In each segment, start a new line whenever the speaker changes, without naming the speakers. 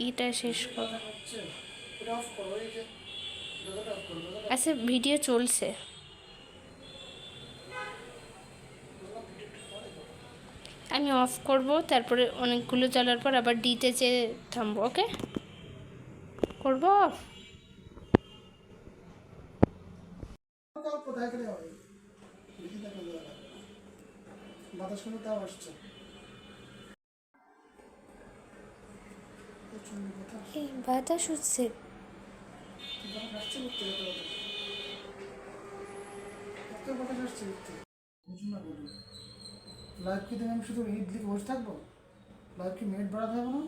এটা শেষ করো। আচ্ছা ভিডিও চলছে। আমি অফ করব, তারপরে অনেকগুলো চলার পর আবার ডিতে চেয়ে থামবো। ওকে, করবো অফ। এই বাতাস হচ্ছে।
লাইভ কি দিন আমি শুধু ইট লিখে বসে থাকবো? লাইভ কি মিনিট বাড়াতে হবে না?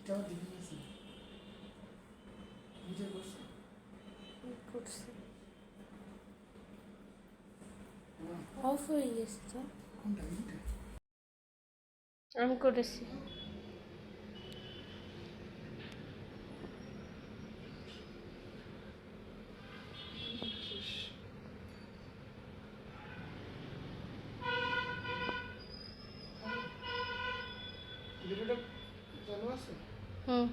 এটা দিবি আছে ভিডিও করছে
অফ হয়ে গেছে তো।
কোনটা এইটা?
আমি করেছি।
ভিডিওটা চালু আছে?
হুম।